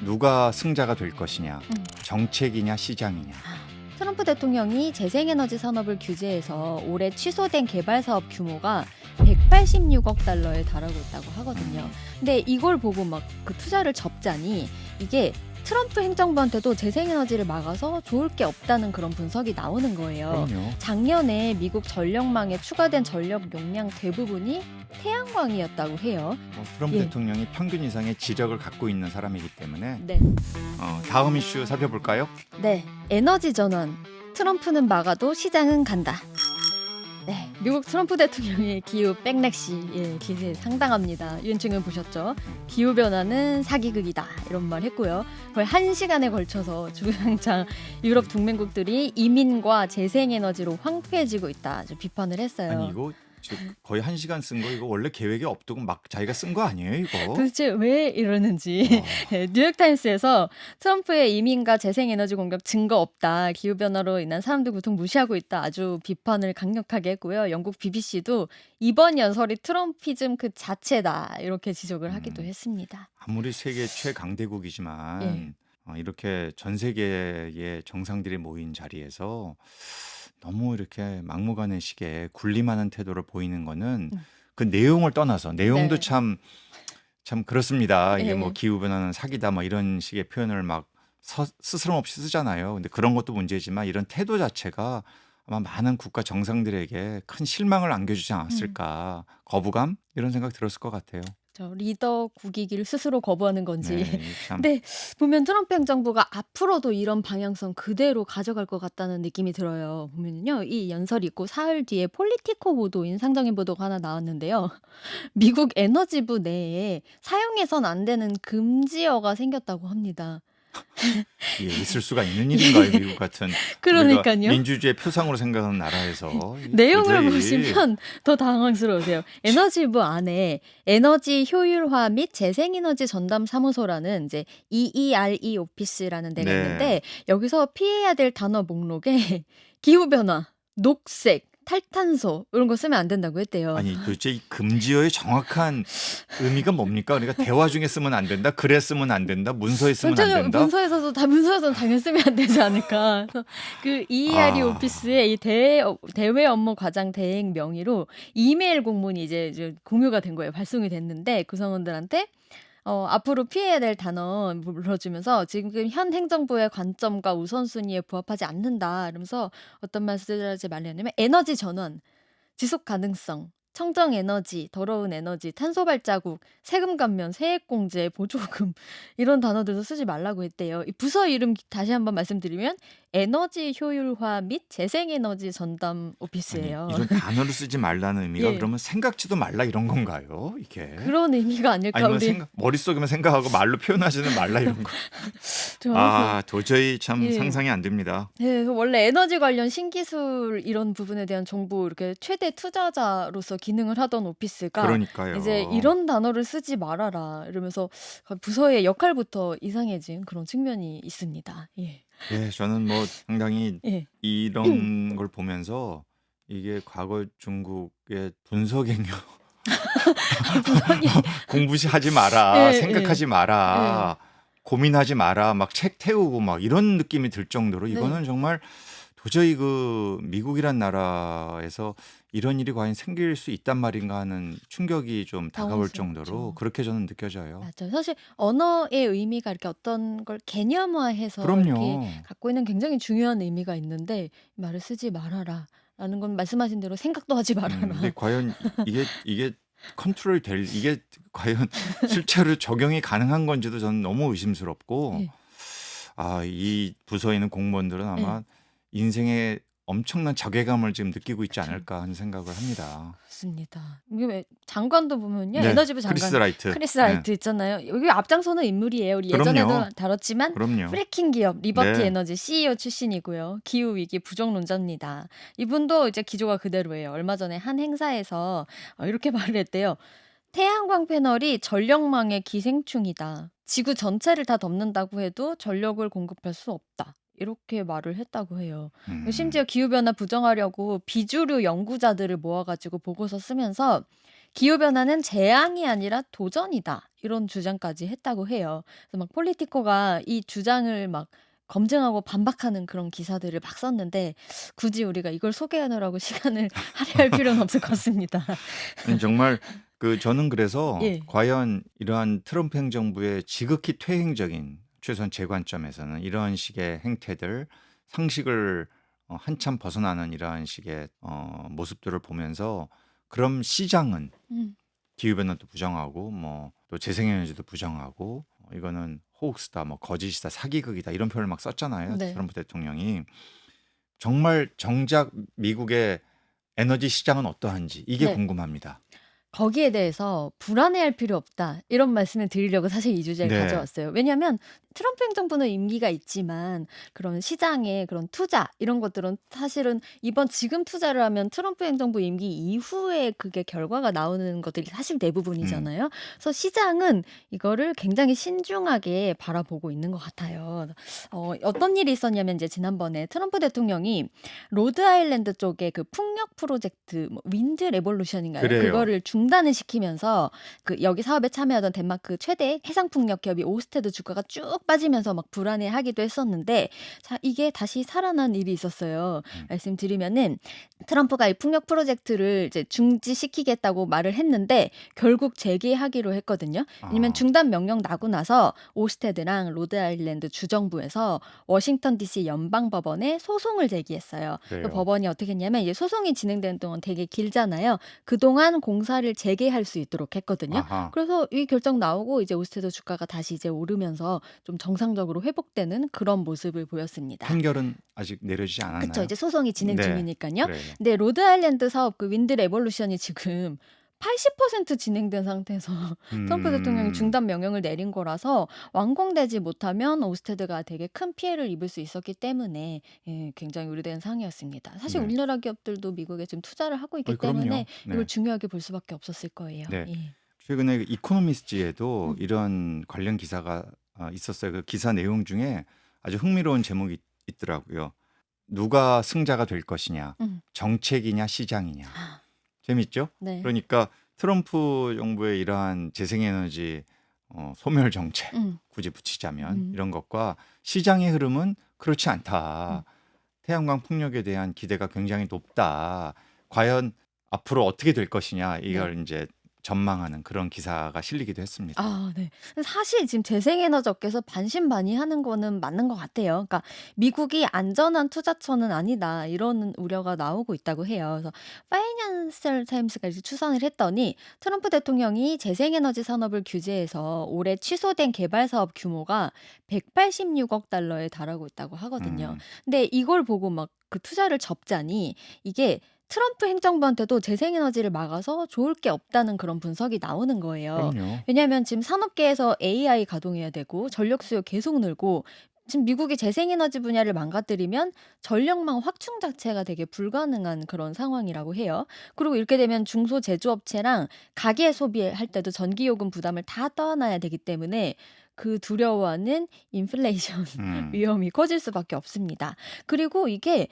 누가 승자가 될 것이냐, 음. 정책이냐 시장이냐. 트럼프 대통령이 재생에너지 산업을 규제해서 올해 취소된 개발 사업 규모가 186억 달러에 달하고 있다고 하거든요. 근데 이걸 보고 막 그 투자를 접자니 이게 트럼프 행정부한테도 재생에너지를 막아서 좋을 게 없다는 그런 분석이 나오는 거예요. 그럼요. 작년에 미국 전력망에 추가된 전력 용량 대부분이 태양광이었다고 해요. 트럼프 예. 대통령이 평균 이상의 지력을 갖고 있는 사람이기 때문에 네. 다음 이슈 살펴볼까요? 네, 에너지 전환. 트럼프는 막아도 시장은 간다. 네, 미국 트럼프 대통령의 기후 백렉시 기세 상당합니다. 윤증은 보셨죠? 기후 변화는 사기극이다 이런 말 했고요. 거의 1시간에 걸쳐서 주구장창 유럽 동맹국들이 이민과 재생에너지로 황폐해지고 있다 아주 비판을 했어요. 아니 이거 거의 1시간 쓴 거 이거 원래 계획에 없두고 막 자기가 쓴 거 아니에요 이거? 도대체 왜 이러는지 뉴욕타임스에서 트럼프의 이민과 재생에너지 공격 증거 없다. 기후변화로 인한 사람들 고통 무시하고 있다. 아주 비판을 강력하게 했고요. 영국 BBC도 이번 연설이 트럼피즘 그 자체다. 이렇게 지적을 하기도 했습니다. 아무리 세계 최강대국이지만 이렇게 전 세계의 정상들이 모인 자리에서 너무 이렇게 막무가내식의 군림하는 태도를 보이는 거는 그 내용을 떠나서 내용도 네. 참 그렇습니다. 이게 예. 뭐 기후변화는 사기다 뭐 이런 식의 표현을 막 스스럼 없이 쓰잖아요. 근데 그런 것도 문제지만 이런 태도 자체가 아마 많은 국가 정상들에게 큰 실망을 안겨주지 않았을까. 거부감 이런 생각 들었을 것 같아요. 저 리더국이기를 스스로 거부하는 건지. 네, 참. 근데 보면 트럼프 행정부가 앞으로도 이런 방향성 그대로 가져갈 것 같다는 느낌이 들어요. 보면요, 이 연설이 있고 사흘 뒤에 폴리티코 보도, 인상적인 보도가 하나 나왔는데요. 미국 에너지부 내에 사용해선 안 되는 금지어가 생겼다고 합니다. 이게 있을 수가 있는 일인가요, 미국 같은 우리가 그러니까요. 민주주의 표상으로 생각하는 나라에서 내용을 도저히 보시면 더 당황스러우세요. 에너지부 안에 에너지 효율화 및 재생에너지 전담 사무소라는 이제 EERE 오피스라는 데가 네. 있는데 여기서 피해야 될 단어 목록에 기후 변화, 녹색, 탈탄소 이런 거 쓰면 안 된다고 했대요. 아니 도대체 이 금지어의 정확한 의미가 뭡니까? 그러니까 대화 중에 쓰면 안 된다, 글에 쓰면 안 된다, 문서에 쓰면 안 된다. 문서에서도 다 문서에서는 당연히 쓰면 안 되지 않을까. 그래서 그 ERE 오피스의 이 대외 업무 과장 대행 명의로 이메일 공문이 이제 공유가 된 거예요. 발송이 됐는데 구성원들한테 앞으로 피해야 될 단어 불러주면서 지금 현 행정부의 관점과 우선순위에 부합하지 않는다. 이러면서 어떤 말씀을 하지 말려냐면 에너지 전환, 지속 가능성, 청정 에너지, 더러운 에너지, 탄소 발자국, 세금 감면, 세액 공제, 보조금 이런 단어들도 쓰지 말라고 했대요. 이 부서 이름 다시 한번 말씀드리면 에너지 효율화 및 재생에너지 전담 오피스예요. 아니, 이런 단어를 쓰지 말라는 의미가 예. 그러면 생각지도 말라 이런 건가요? 이게? 그런 의미가 아닐까 아니면 우리. 머릿속에만 생각하고 말로 표현하지는 말라 이런 거. 도저히 참 예. 상상이 안 됩니다. 네, 그래서 원래 에너지 관련 신기술 이런 부분에 대한 정보 이렇게 최대 투자자로서 기능을 하던 오피스가 그러니까요. 이제 이런 단어를 쓰지 말아라 이러면서 부서의 역할부터 이상해진 그런 측면이 있습니다. 예. 예, 저는 뭐 상당히 예. 이런 걸 보면서 이게 과거 중국의 분석행위 공부하지 마라, 예, 생각하지 마라, 고민하지 마라, 막 책 태우고 막 이런 느낌이 들 정도로 이거는 정말 도저히 그 미국이란 나라에서 이런 일이 과연 생길 수 있단 말인가 하는 충격이 좀 다가올 당황스럽죠. 정도로 그렇게 저는 느껴져요. 맞아요. 사실 언어의 의미가 이렇게 어떤 걸 개념화해서 그럼요. 이렇게 갖고 있는 굉장히 중요한 의미가 있는데 말을 쓰지 말아라. 라는 건 말씀하신 대로 생각도 하지 말아라. 근데 과연 이게 컨트롤 이게 과연 실제로 적용이 가능한 건지도 저는 너무 의심스럽고 예. 이 부서에 있는 공무원들은 아마 인생의 엄청난 자괴감을 지금 느끼고 있지 않을까 하는 생각을 합니다. 그렇습니다. 이게 왜 장관도 보면요. 네, 에너지부 장관 크리스 라이트. 라이트 있잖아요. 여기 앞장서는 인물이에요. 우리 그럼요. 예전에도 다뤘지만 그럼요. 프래킹 기업 리버티 네. 에너지 CEO 출신이고요. 기후 위기 부정론자입니다. 이분도 이제 기조가 그대로예요. 얼마 전에 한 행사에서 이렇게 말을 했대요. 태양광 패널이 전력망의 기생충이다. 지구 전체를 다 덮는다고 해도 전력을 공급할 수 없다. 이렇게 말을 했다고 해요. 심지어 기후변화 부정하려고 비주류 연구자들을 모아가지고 보고서 쓰면서 기후 변화는 재앙이 아니라 도전이다. 이런 주장까지 했다고 해요. 그래서 막 폴리티코가 이 주장을 막 검증하고 반박하는 그런 기사들을 막 썼는데 굳이 우리가 이걸 소개하느라고 시간을 할애할 필요는 없을 것 같습니다. 아니, 정말 저는 그래서 예. 과연 이러한 트럼프 행정부의 지극히 퇴행적인 최소한 제 관점에서는 이러한 식의 행태들 상식을 한참 벗어나는 이러한 식의 모습들을 보면서 그럼 시장은 음. 기후변화도 부정하고 뭐 또 재생에너지도 부정하고 이거는 호흡스다 뭐 거짓이다 사기극이다 이런 표현을 막 썼잖아요. 네. 트럼프 대통령이 정말 정작 미국의 에너지 시장은 어떠한지 이게 네. 궁금합니다. 거기에 대해서 불안해할 필요 없다. 이런 말씀을 드리려고 사실 이 주제를 네. 가져왔어요. 왜냐하면 트럼프 행정부는 임기가 있지만 그런 시장의 그런 투자 이런 것들은 사실은 이번 지금 투자를 하면 트럼프 행정부 임기 이후에 그게 결과가 나오는 것들이 사실 대부분이잖아요. 그래서 시장은 이거를 굉장히 신중하게 바라보고 있는 것 같아요. 어떤 일이 있었냐면 이제 지난번에 트럼프 대통령이 로드 아일랜드 쪽에 그 풍력 프로젝트 뭐 윈드 레볼루션인가요? 그래요. 그거를 중단을 시키면서 그 여기 사업에 참여하던 덴마크 최대 해상 풍력 기업이 오스테드 주가가 쭉 빠지면서 막 불안해하기도 했었는데 자 이게 다시 살아난 일이 있었어요. 말씀드리면은 트럼프가 이 풍력 프로젝트를 이제 중지시키겠다고 말을 했는데 결국 재개하기로 했거든요. 왜냐면 아, 중단 명령 나고 나서 오스테드랑 로드 아일랜드 주정부에서 워싱턴 DC 연방법원에 소송을 제기했어요. 그 그래요. 법원이 어떻게 했냐면 이제 소송이 진행되는 동안 되게 길잖아요. 그동안 공사를 재개할 수 있도록 했거든요. 아하. 그래서 이 결정 나오고 이제 오스테드 주가가 다시 이제 오르면서 좀 정상적으로 회복되는 그런 모습을 보였습니다. 판결은 아직 내려지지 않았나요? 그쵸. 이제 소송이 진행 네. 중이니까요. 그래요. 근데 로드 아일랜드 사업 그 윈드 레볼루션이 지금 80% 진행된 상태에서 트럼프 대통령이 중단 명령을 내린 거라서 완공되지 못하면 오스테드가 되게 큰 피해를 입을 수 있었기 때문에 예, 굉장히 우려된 상황이었습니다. 사실 네. 우리나라 기업들도 미국에 지금 투자를 하고 있기 그럼요. 때문에 네. 이걸 중요하게 볼 수밖에 없었을 거예요. 네. 예. 최근에 그 이코노미스트에도 음. 이런 관련 기사가 있었어요. 그 기사 내용 중에 아주 흥미로운 제목이 있더라고요. 누가 승자가 될 것이냐, 정책이냐, 시장이냐. 아, 재밌죠? 네. 그러니까 트럼프 정부의 이러한 재생에너지 소멸 정책 굳이 붙이자면 이런 것과 시장의 흐름은 그렇지 않다. 태양광 풍력에 대한 기대가 굉장히 높다. 과연 앞으로 어떻게 될 것이냐 이걸 이제 전망하는 그런 기사가 실리기도 했습니다. 아 네. 근데 사실 지금 재생에너지 업계에서 반신반의하는 거는 맞는 것 같아요. 그러니까 미국이 안전한 투자처는 아니다 이런 우려가 나오고 있다고 해요. 그래서 파이낸셜 타임스가 이제 추산을 했더니 트럼프 대통령이 재생에너지 산업을 규제해서 올해 취소된 개발 사업 규모가 186억 달러에 달하고 있다고 하거든요. 음, 근데 이걸 보고 막 그 투자를 접자니 이게 트럼프 행정부한테도 재생에너지를 막아서 좋을 게 없다는 그런 분석이 나오는 거예요. 그럼요. 왜냐하면 지금 산업계에서 AI 가동해야 되고 전력 수요 계속 늘고 지금 미국이 재생에너지 분야를 망가뜨리면 전력망 확충 자체가 되게 불가능한 그런 상황이라고 해요. 그리고 이렇게 되면 중소 제조업체랑 가계 소비할 때도 전기요금 부담을 다 떠안아야 되기 때문에 그 두려워하는 인플레이션 위험이 커질 수밖에 없습니다. 그리고 이게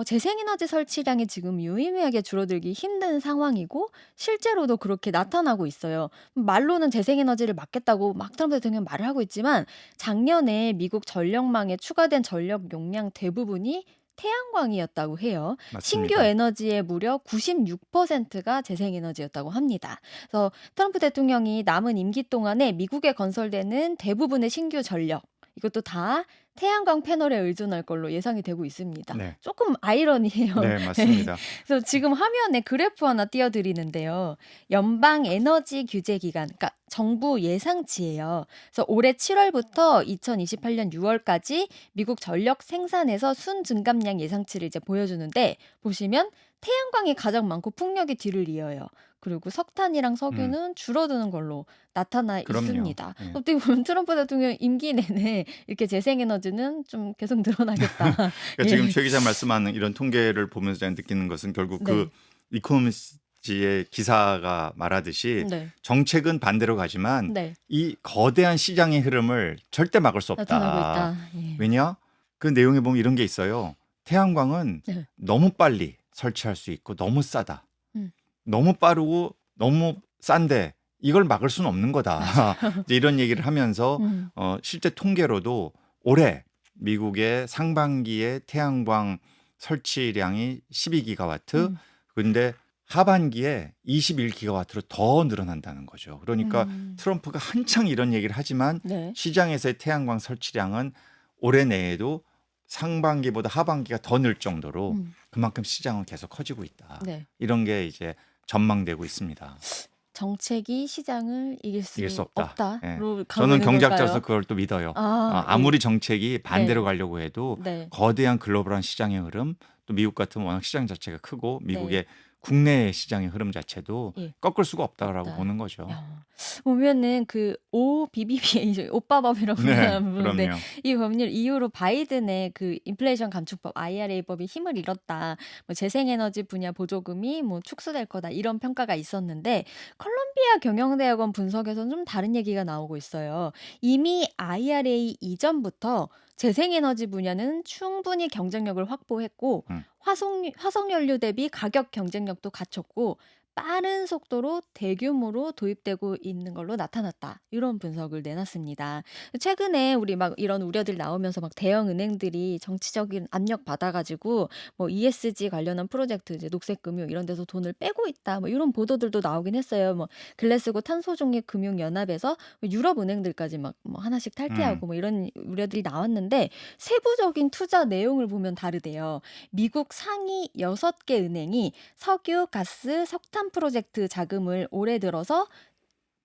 재생에너지 설치량이 지금 유의미하게 줄어들기 힘든 상황이고 실제로도 그렇게 나타나고 있어요. 말로는 재생에너지를 막겠다고 막 트럼프 대통령이 말을 하고 있지만 작년에 미국 전력망에 추가된 전력 용량 대부분이 태양광이었다고 해요. 신규 맞습니다. 에너지의 무려 96%가 재생에너지였다고 합니다. 그래서 트럼프 대통령이 남은 임기 동안에 미국에 건설되는 대부분의 신규 전력 이것도 다 태양광 패널에 의존할 걸로 예상이 되고 있습니다. 네. 조금 아이러니해요. 네, 맞습니다. 그래서 지금 화면에 그래프 하나 띄워드리는데요. 연방 에너지 규제 기간, 그러니까 정부 예상치예요. 그래서 올해 7월부터 2028년 6월까지 미국 전력 생산에서 순 증감량 예상치를 이제 보여주는데 보시면 태양광이 가장 많고 풍력이 뒤를 이어요. 그리고 석탄이랑 석유는 줄어드는 걸로 나타나 그럼요. 있습니다. 예. 어떻게 보면 트럼프 대통령 임기 내내 이렇게 재생에너지는 좀 계속 늘어나겠다. 그러니까 예. 지금 최 기자 말씀하는 이런 통계를 보면서 제가 느끼는 것은 결국 네. 그 이코노미스트의 기사가 말하듯이 네. 정책은 반대로 가지만 네. 이 거대한 시장의 흐름을 절대 막을 수 나타나고 없다. 있다. 예. 왜냐? 그 내용에 보면 이런 게 있어요. 태양광은 네. 너무 빨리 설치할 수 있고 너무 싸다. 음. 너무 빠르고 너무 싼데 이걸 막을 수는 없는 거다. 이제 이런 얘기를 하면서 음. 실제 통계로도 올해 미국의 상반기에 태양광 설치량이 12기가와트, 음. 근데 하반기에 21기가와트로 더 늘어난다는 거죠. 그러니까 트럼프가 한창 이런 얘기를 하지만 네. 시장에서의 태양광 설치량은 올해 내에도 상반기보다 하반기가 더 늘 정도로 음. 그만큼 시장은 계속 커지고 있다. 네. 이런 게 이제 전망되고 있습니다. 정책이 시장을 이길 이길 수 없다. 예. 없다로 가고 저는 있는 경제학자로서 걸까요? 그걸 또 믿어요. 아, 아무리 정책이 반대로 가려고 해도 네. 거대한 글로벌한 시장의 흐름, 또 미국 같은 워낙 시장 자체가 크고 미국의 네. 국내 시장의 흐름 자체도 예. 꺾을 수가 없다라고 없다. 보는 거죠. 야, 보면은 그 OBBB 오빠법이라고 부르는 부분인데 그럼요. 이 법률 이후로 바이든의 그 인플레이션 감축법 IRA법이 힘을 잃었다. 뭐 재생에너지 분야 보조금이 뭐 축소될 거다. 이런 평가가 있었는데 컬럼비아 경영대학원 분석에서는 좀 다른 얘기가 나오고 있어요. 이미 IRA 이전부터 재생에너지 분야는 충분히 경쟁력을 확보했고 음. 화석연료 대비 가격 경쟁력도 갖췄고 빠른 속도로 대규모로 도입되고 있는 걸로 나타났다. 이런 분석을 내놨습니다. 최근에 우리 막 이런 우려들 나오면서 막 대형 은행들이 정치적인 압력 받아가지고 뭐 ESG 관련한 프로젝트, 이제 녹색금융 이런 데서 돈을 빼고 있다. 뭐 이런 보도들도 나오긴 했어요. 뭐 글래스고 탄소중립 금융연합에서 유럽 은행들까지 막 뭐 하나씩 탈퇴하고 뭐 이런 우려들이 나왔는데 세부적인 투자 내용을 보면 다르대요. 미국 상위 6개 은행이 석유, 가스, 석탄 프로젝트 자금을 올해 들어서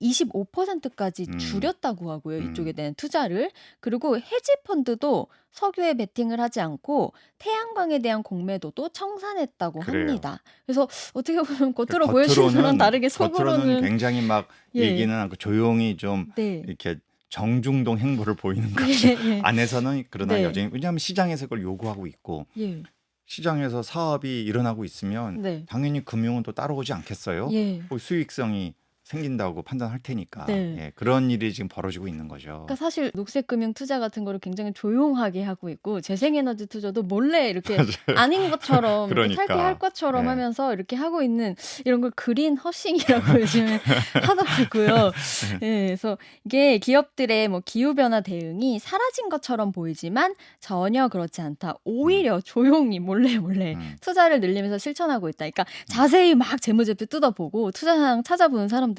25%까지 음. 줄였다고 하고요. 이쪽에 음. 대한 투자를. 그리고 헤지펀드도 석유에 베팅을 하지 않고 태양광에 대한 공매도도 청산했다고 그래요. 합니다. 그래서 어떻게 보면 겉으로 보여지는 거랑 다르게 겉으로는 속으로는 굉장히 막 예. 얘기는 않고 조용히 좀 네. 이렇게 정중동 행보를 보이는 거죠. 예. 안에서는 그러나 네. 여전히 왜냐하면 시장에서 그걸 요구하고 있고 예. 시장에서 사업이 일어나고 있으면 네. 당연히 금융은 또 따라오지 않겠어요? 예. 그 수익성이 생긴다고 판단할 테니까 네. 예, 그런 일이 지금 벌어지고 있는 거죠. 그러니까 사실 녹색금융 투자 같은 거를 굉장히 조용하게 하고 있고 재생에너지 투자도 몰래 이렇게 맞아요. 아닌 것처럼 이렇게 그러니까. 탈퇴할 것처럼 네. 하면서 이렇게 하고 있는 이런 걸 그린 허싱이라고 요즘에 하더라고요. 예, 그래서 이게 기업들의 뭐 기후 변화 대응이 사라진 것처럼 보이지만 전혀 그렇지 않다. 오히려 조용히 몰래 음. 투자를 늘리면서 실천하고 있다. 그러니까 자세히 막 재무제표 뜯어보고 투자 상황 찾아보는 사람들은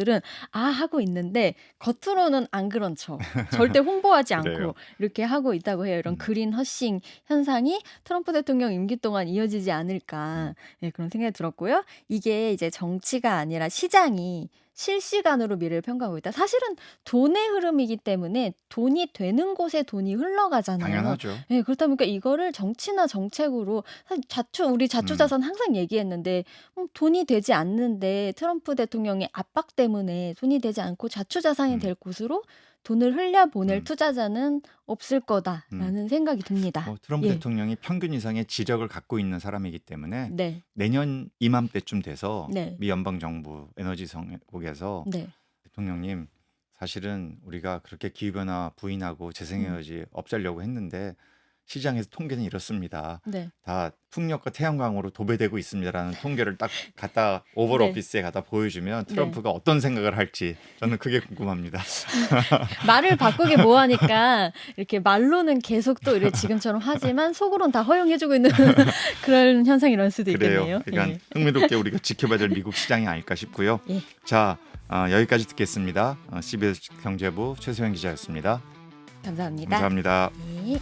하고 있는데 겉으로는 안 그런 척 절대 홍보하지 않고 그래요. 이렇게 하고 있다고 해요. 이런 그린 허싱 현상이 트럼프 대통령 임기 동안 이어지지 않을까 예, 그런 생각이 들었고요. 이게 이제 정치가 아니라 시장이 실시간으로 미래를 평가하고 있다. 사실은 돈의 흐름이기 때문에 돈이 되는 곳에 돈이 흘러가잖아요. 당연하죠. 예, 그렇다 보니까 이거를 정치나 정책으로 사실 우리 자초자산 항상 얘기했는데 돈이 되지 않는데 트럼프 대통령의 압박 때문에 돈이 되지 않고 자초자산이 될 곳으로 돈을 흘려보낼 투자자는 없을 거다라는 생각이 듭니다. 트럼프 예. 대통령이 평균 이상의 지력을 갖고 있는 사람이기 때문에 네, 내년 이맘때쯤 돼서 네. 미 연방정부 에너지 성국에서 네, 대통령님 사실은 우리가 그렇게 기후변화 부인하고 재생에너지 없애려고 했는데 시장에서 통계는 이렇습니다. 네. 다 풍력과 태양광으로 도배되고 있습니다라는 통계를 딱 갖다 오벌 네. 오피스에 갖다 보여주면 트럼프가 어떤 생각을 할지 저는 그게 궁금합니다. 말을 바꾸기 뭐하니까 이렇게 말로는 계속 또 이렇게 지금처럼 하지만 속으로는 다 허용해주고 있는 그런 현상이 일어날 수도 그래요. 있겠네요. 그러니까 예. 흥미롭게 우리가 지켜봐야 될 미국 시장이 아닐까 싶고요. 예. 자, 여기까지 듣겠습니다. CBS 경제부 최소영 기자였습니다. 감사합니다. 감사합니다. 네.